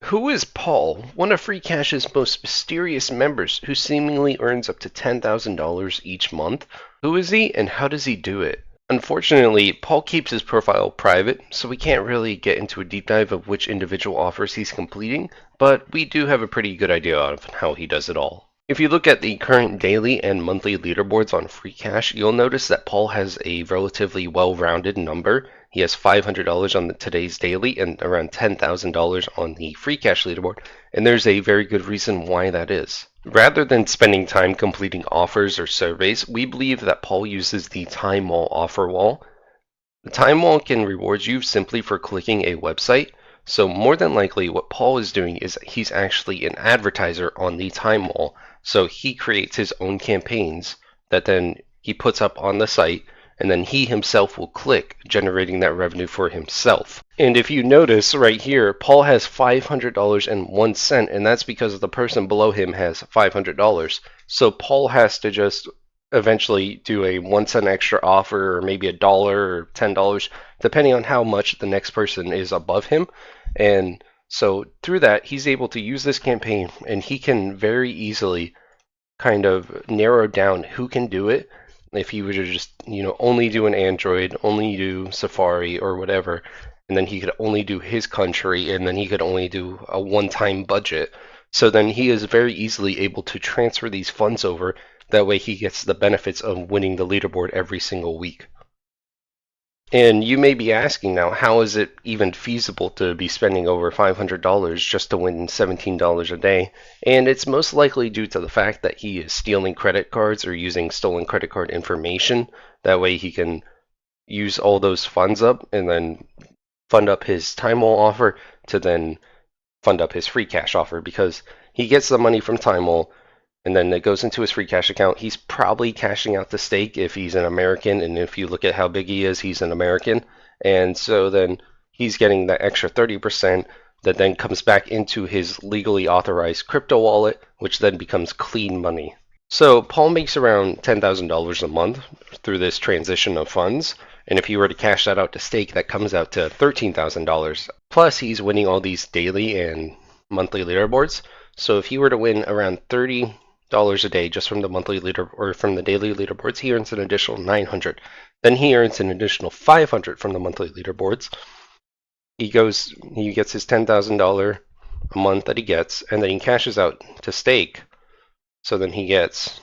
Who is Paul, one of Freecash's most mysterious members who seemingly earns up to $10,000 each month? Who is he and how does he do it? Unfortunately, Paul keeps his profile private, so we can't really get into a deep dive of which individual offers he's completing, but we do have a pretty good idea of how he does it all. If you look at the current daily and monthly leaderboards on Freecash, you'll notice that Paul has a relatively well-rounded number. He has $500 on today's daily and around $10,000 on the Freecash leaderboard, and there's a very good reason why that is. Rather than spending time completing offers or surveys, we believe that Paul uses the time wall offer wall. The time wall can reward you simply for clicking a website, so more than likely what Paul is doing is he's actually an advertiser on the time wall, so he creates his own campaigns that then he puts up on the site, and then he himself will click, generating that revenue for himself. And if you notice right here, Paul has $500.01, and that's because the person below him has $500. So Paul has to just eventually do a 1 cent extra offer, or maybe $1 or $10, depending on how much the next person is above him. And so through that, he's able to use this campaign, and he can very easily kind of narrow down who can do it. If he were to just, only do an Android, only do Safari or whatever, and then he could only do his country, and then he could only do a one-time budget. So then he is very easily able to transfer these funds over. That way he gets the benefits of winning the leaderboard every single week. And you may be asking now, how is it even feasible to be spending over $500 just to win $17 a day? And it's most likely due to the fact that he is stealing credit cards or using stolen credit card information. That way he can use all those funds up and then fund up his time wall offer to then fund up his free cash offer, because he gets the money from time wall and then it goes into his Freecash account. He's probably cashing out the stake if he's an American, and if you look at how big he is, he's an American. And so then he's getting that extra 30% that then comes back into his legally authorized crypto wallet, which then becomes clean money. So Paul makes around $10,000 a month through this transition of funds. And if he were to cash that out to stake, that comes out to $13,000. Plus, he's winning all these daily and monthly leaderboards. So if he were to win around $30 a day just from the monthly leader or from the daily leaderboards, he earns an additional $900. Then he earns an additional $500 from the monthly leaderboards. He gets his $10,000 a month that he gets, and then he cashes out to stake. So then he gets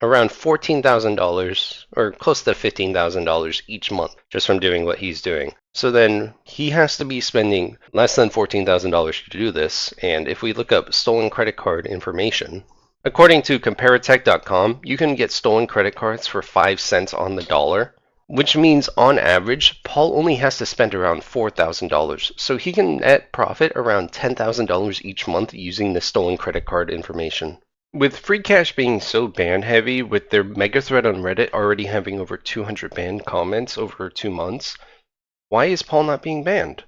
around $14,000 or close to $15,000 each month just from doing what he's doing. So then he has to be spending less than $14,000 to do this. And if we look up stolen credit card information, according to comparatech.com, you can get stolen credit cards for 5 cents on the dollar, which means on average, Paul only has to spend around $4,000. So he can net profit around $10,000 each month using the stolen credit card information. With Freecash being so ban heavy, with their mega thread on Reddit already having over 200 banned comments over 2 months, why is Paul not being banned?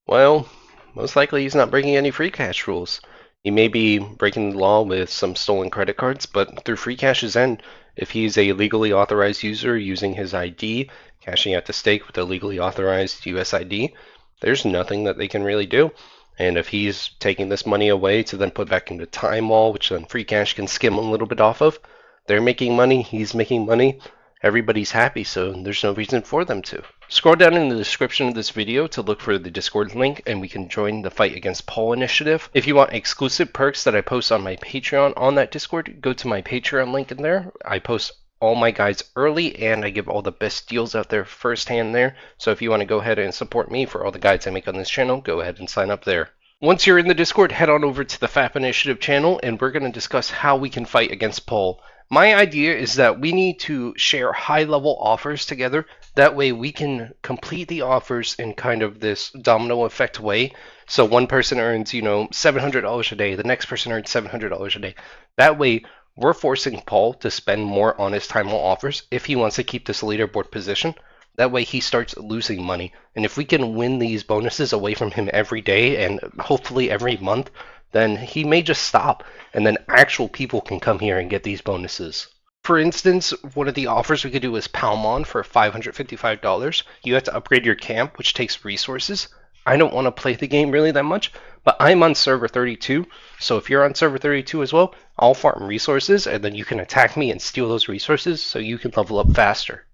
Well, most likely he's not breaking any Freecash rules. He may be breaking the law with some stolen credit cards, but through Freecash's end, if he's a legally authorized user using his ID, cashing out to stake with a legally authorized US ID, there's nothing that they can really do. And if he's taking this money away to then put back into time wall, which then Freecash can skim a little bit off of, they're making money, he's making money, everybody's happy, so there's no reason for them to. Scroll down in the description of this video to look for the Discord link, and we can join the Fight Against Paul initiative. If you want exclusive perks that I post on my Patreon on that Discord, go to my Patreon link in there. I post all my guides early, and I give all the best deals out there firsthand there. So if you want to go ahead and support me for all the guides I make on this channel, go ahead and sign up there. Once you're in the Discord, head on over to the FAP Initiative channel, and we're going to discuss how we can fight against Paul. My idea is that we need to share high-level offers together. That way we can complete the offers in kind of this domino effect way. So one person earns, $700 a day. The next person earns $700 a day. That way we're forcing Paul to spend more on his time wall offers if he wants to keep this leaderboard position. That way he starts losing money. And if we can win these bonuses away from him every day and hopefully every month, then he may just stop, and then actual people can come here and get these bonuses. For instance, one of the offers we could do is Palmon for $555. You have to upgrade your camp, which takes resources. I don't want to play the game really that much, But I'm on server 32, so if you're on server 32 as well, I'll farm resources, and then you can attack me and steal those resources so you can level up faster.